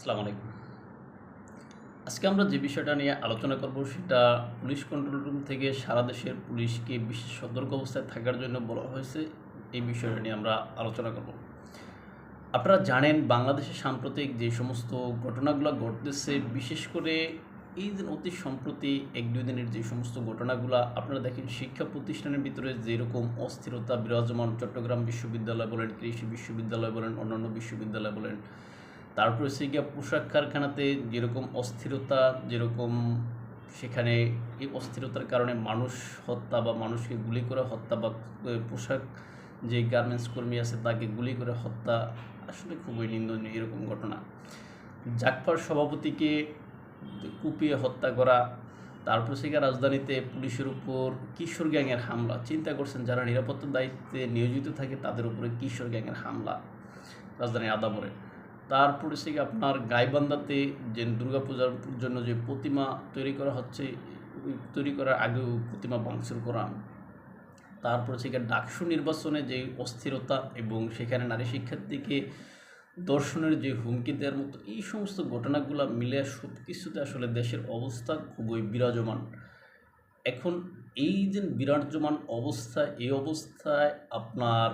আসসালামু আলাইকুম। আজকে আমরা যে বিষয়টা নিয়ে আলোচনা করব সেটা পুলিশ কন্ট্রোল রুম থেকে সারা দেশের পুলিশকে বিশেষ সতর্ক অবস্থায় থাকার জন্য বলা হয়েছে। এই বিষয়টা নিয়ে আমরা আলোচনা করব। আপনারা জানেন বাংলাদেশে সাম্প্রতিক যে সমস্ত ঘটনাগুলো ঘটতেছে, বিশেষ করে এই যে অতি সম্প্রতি ১-২ দিনের যে সমস্ত ঘটনাগুলো আপনারা দেখেন, শিক্ষা প্রতিষ্ঠানের ভিতরে যেরকম অস্থিরতা বিরাজমান, চট্টগ্রাম বিশ্ববিদ্যালয় বলেন, কৃষি বিশ্ববিদ্যালয় বলেন, অন্যান্য বিশ্ববিদ্যালয় বলেন, তারপরে হচ্ছে গিয়া পোশাক কারখানাতে যেরকম অস্থিরতা, যেরকম সেখানে এই অস্থিরতার কারণে মানুষ হত্যা বা মানুষকে গুলি করে হত্যা বা পোশাক যে গার্মেন্টস কর্মী আছে তাকে গুলি করে হত্যা, আসলে খুবই নিন্দনীয় এরকম ঘটনা। জাগফার সভাপতিকে কুপিয়ে হত্যা করা, তারপর থেকে রাজধানীতে পুলিশের উপর কিশোর গ্যাংয়ের হামলা। চিন্তা করছেন, যারা নিরাপত্তার দায়িত্বে নিয়োজিত থাকে তাদের উপরে কিশোর গ্যাংয়ের হামলা রাজধানীর আদাবরে। তারপরে থেকে আপনার গাইবান্ধাতে যে দুর্গাপূজার জন্য যে প্রতিমা তৈরি করা হচ্ছে, তৈরি করার আগেও প্রতিমা ভাঙচুর করা। তারপর থেকে ডাকসু নির্বাচনে যে অস্থিরতা এবং সেখানে নারী শিক্ষার্থীকে দর্শনের যে হুমকি দেওয়ার মতো এই সমস্ত ঘটনাগুলো মিলে সব কিছুতে আসলে দেশের অবস্থা খুবই বিরাজমান। এখন এই যে বিরাজমান অবস্থা, এই অবস্থায় আপনার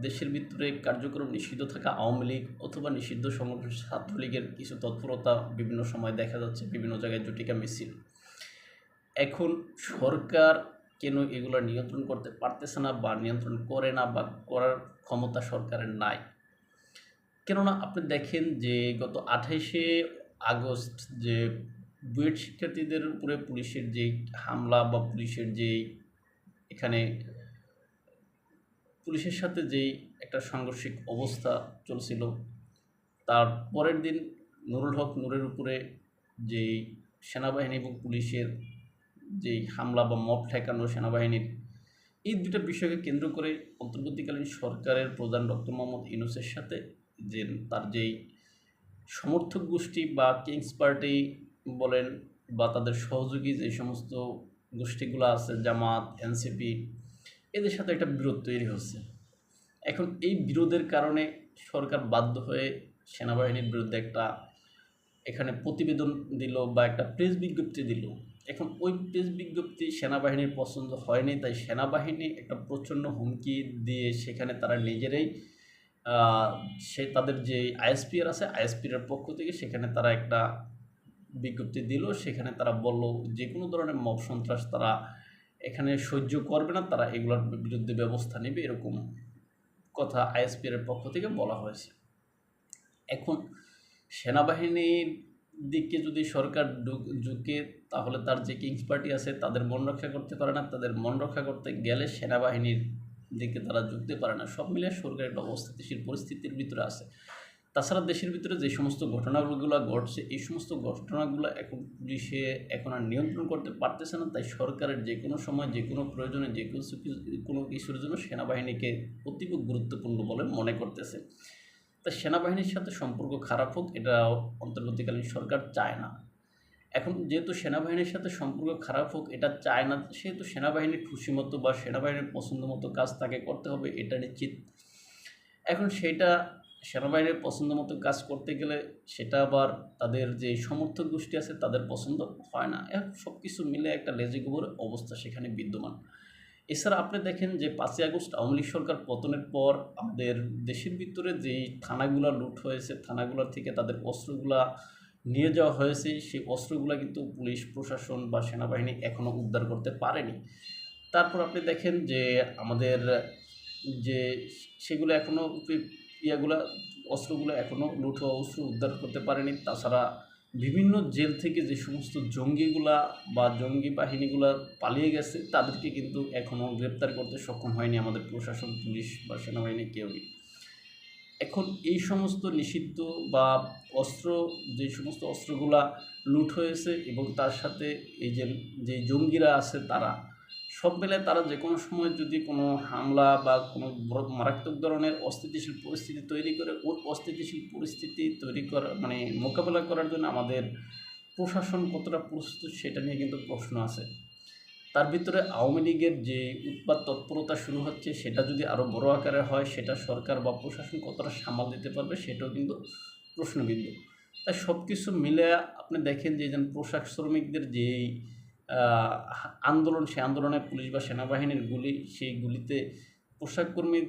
দেশের ভিতরে কার্যক্রম নিষিদ্ধ থাকা আওয়ামী লীগ অথবা নিষিদ্ধ সংগঠন ছাত্রলীগের কিছু তৎপরতা বিভিন্ন সময় দেখা যাচ্ছে, বিভিন্ন জায়গায় জটিকা মিছিল। এখন সরকার কেন এগুলো নিয়ন্ত্রণ করতে পারতেছে না বা নিয়ন্ত্রণ করে না বা করার ক্ষমতা সরকারের নাই? কেননা আপনি দেখেন যে গত ২৮শে আগস্ট যে বুয়েট শিক্ষার্থীদের উপরে পুলিশের যেই হামলা বা পুলিশের যেই এখানে পুলিশের সাথে যেই একটা সাংঘর্ষিক অবস্থা চলছিল, তার পরের দিন নুরুল হক নূরের উপরে যেই সেনাবাহিনী এবং পুলিশের যেই হামলা বা মব ঠেকানো সেনাবাহিনীর, এই দুটো বিষয়কে কেন্দ্র করে অন্তর্বর্তীকালীন সরকারের প্রধান ডক্টর মোহাম্মদ ইউনূসের সাথে যে তার যেই সমর্থক গোষ্ঠী বা কিংস পার্টি বলেন বা তাদের সহযোগী যে সমস্ত গোষ্ঠীগুলো আছে, জামাত, এনসিপি, এদের সাথে একটা বিরোধ তৈরি হচ্ছে। এখন এই বিরোধের কারণে সরকার বাধ্য হয়ে সেনাবাহিনীর বিরুদ্ধে একটা এখানে প্রতিবেদন দিল বা একটা প্রেস বিজ্ঞপ্তি দিল। এখন ওই প্রেস বিজ্ঞপ্তি সেনাবাহিনীর পছন্দ হয়নি, তাই সেনাবাহিনী একটা প্রচণ্ড হুমকি দিয়ে সেখানে তারা নিজেরাই সে তাদের যে আইএসপিআর আছে, আইএসপিআর পক্ষ থেকে সেখানে তারা একটা বিজ্ঞপ্তি দিল। সেখানে তারা বলল যে কোনো ধরনের মব সন্ত্রাস তারা এখানে সহ্য করবে না, তারা এগুলোর বিরুদ্ধে ব্যবস্থা নেবে, এরকম কথা আইএসপিআর পক্ষ থেকে বলা হয়েছে। এখন সেনাবাহিনীর দিকে যদি সরকার ঝুঁকে, তাহলে তার যে কিংস পার্টি আছে তাদের মন রক্ষা করতে পারে না, তাদের মন রক্ষা করতে গেলে সেনাবাহিনীর দিকে তারা ঝুঁকতে পারে না। সব মিলিয়ে সরকার একটা অস্থিতিশীল পরিস্থিতির ভিতরে আছে। তাছাড়া দেশের ভিতরে যে সমস্ত ঘটনাগুলো ঘটছে, এই সমস্ত ঘটনাগুলো এখন পুলিশে এখন আর নিয়ন্ত্রণ করতে পারতেছে না, তাই সরকারের যে কোনো সময় যে কোনো প্রয়োজনে যে কোনো কিছুর জন্য সেনাবাহিনীকে অতীব গুরুত্বপূর্ণ বলে মনে করতেছে। তা সেনাবাহিনীর সাথে সম্পর্ক খারাপ হোক, এটা অন্তর্বর্তীকালীন সরকার চায় না। এখন যেহেতু সেনাবাহিনীর সাথে সম্পর্ক খারাপ হোক এটা চায় না, সেহেতু সেনাবাহিনীর খুশি মতো বা সেনাবাহিনীর পছন্দ মতো কাজ তাকে করতে হবে, এটা নিশ্চিত। এখন সেটা সেনাবাহিনীর পছন্দ মতো কাজ করতে গেলে সেটা আবার তাদের যে সমর্থক গোষ্ঠী আছে তাদের পছন্দ হয় না। এখন সব কিছু মিলে একটা লেজে গোবরের অবস্থা সেখানে বিদ্যমান। এছাড়া আপনি দেখেন যে ৫ই আগস্ট আওয়ামী লীগ সরকার পতনের পর আমাদের দেশের ভিতরে যেই থানাগুলো লুট হয়েছে, থানাগুলোর থেকে তাদের অস্ত্রগুলা নিয়ে যাওয়া হয়েছে, সেই অস্ত্রগুলা কিন্তু পুলিশ প্রশাসন বা সেনাবাহিনী এখনও উদ্ধার করতে পারেনি। তারপর আপনি দেখেন যে আমাদের যে সেগুলো এখনও ইয়াগুলা অস্ত্রগুলো এখনও লুট হওয়া অস্ত্র উদ্ধার করতে পারেনি। তাছাড়া বিভিন্ন জেল থেকে যে সমস্ত জঙ্গিগুলা বা জঙ্গি বাহিনীগুলা পালিয়ে গেছে তাদেরকে কিন্তু এখনও গ্রেপ্তার করতে সক্ষম হয়নি আমাদের প্রশাসন, পুলিশ বা সেনাবাহিনী কেউই। এখন এই সমস্ত নিষিদ্ধ বা অস্ত্র, যে সমস্ত অস্ত্রগুলা লুট হয়েছে এবং তার সাথে এই যে জঙ্গিরা আছে তারা সব মিলে তারা যে কোনো সময় যদি কোনো হামলা বা কোনো মারাত্মক ধরনের অস্থিতিশীল পরিস্থিতি তৈরি করে, ওই অস্থিতিশীল পরিস্থিতি তৈরি করা মানে মোকাবেলা করার জন্য আমাদের প্রশাসন কতটা প্রস্তুত সেটা নিয়ে কিন্তু প্রশ্ন আছে। তার ভিতরে আওয়ামী লীগের যে উৎপাত তৎপরতা শুরু হচ্ছে সেটা যদি আরও বড় আকারে হয়, সেটা সরকার বা প্রশাসন কতটা সামাল দিতে পারবে সেটাও কিন্তু প্রশ্নবিদ্ধ। তাই সব কিছু মিলে আপনি দেখেন যে পোশাক শ্রমিকদের যেই আহ, আন্দোলন, সেই আন্দোলনে পুলিশ বা সেনাবাহিনীর গুলি, সেই গুলিতে পোশাক কর্মীর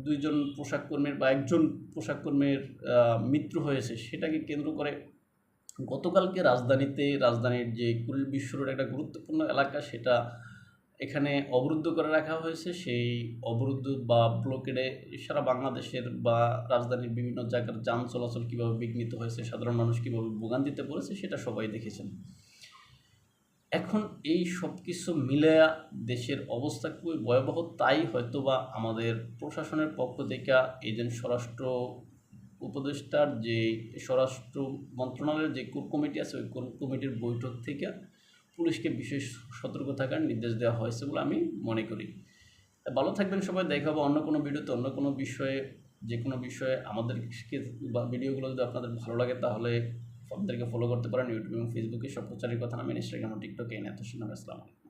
দুইজন পোশাক কর্মীর বা একজন পোশাক কর্মীর মৃত্যু হয়েছে, সেটাকে কেন্দ্র করে গতকালকে রাজধানীর যে কুড়িল বিশ্ব রোড একটা গুরুত্বপূর্ণ এলাকা, সেটা এখানে অবরুদ্ধ করে রাখা হয়েছে। সেই অবরুদ্ধ বা ব্লকেডে সারা বাংলাদেশের বা রাজধানীর বিভিন্ন জায়গার যান চলাচল কীভাবে বিঘ্নিত হয়েছে, সাধারণ মানুষ কীভাবে ভোগান্তিতে পড়েছে, সেটা সবাই দেখেছেন। এখন এই সব কিছু মিলে দেশের অবস্থা খুবই ভয়াবহ। তাই হয়তোবা আমাদের প্রশাসনের পক্ষ থেকে স্বরাষ্ট্র উপদেষ্টার যে স্বরাষ্ট্র মন্ত্রণালয়ের যে কোর কমিটি আছে, ওই কোর কমিটির বৈঠক থেকে পুলিশকে বিশেষ সতর্ক থাকার নির্দেশ দেওয়া হয়েছে বলে আমি মনে করি। ভালো থাকবেন সবাই। দেখা হবে অন্য কোনো ভিডিওতে, অন্য কোনো বিষয়ে, যে কোনো বিষয়ে। আমাদেরকে বা ভিডিওগুলো যদি আপনাদের ভালো লাগে তাহলে আমাদেরকে ফলো করতে পারেন ইউটিউব এবং ফেসবুকে। সব প্রচারের কথা আমি ইনস্টাগ্রাম ও টিকটকে এনে এত শুনলাম। আসসালামু আলাইকুম।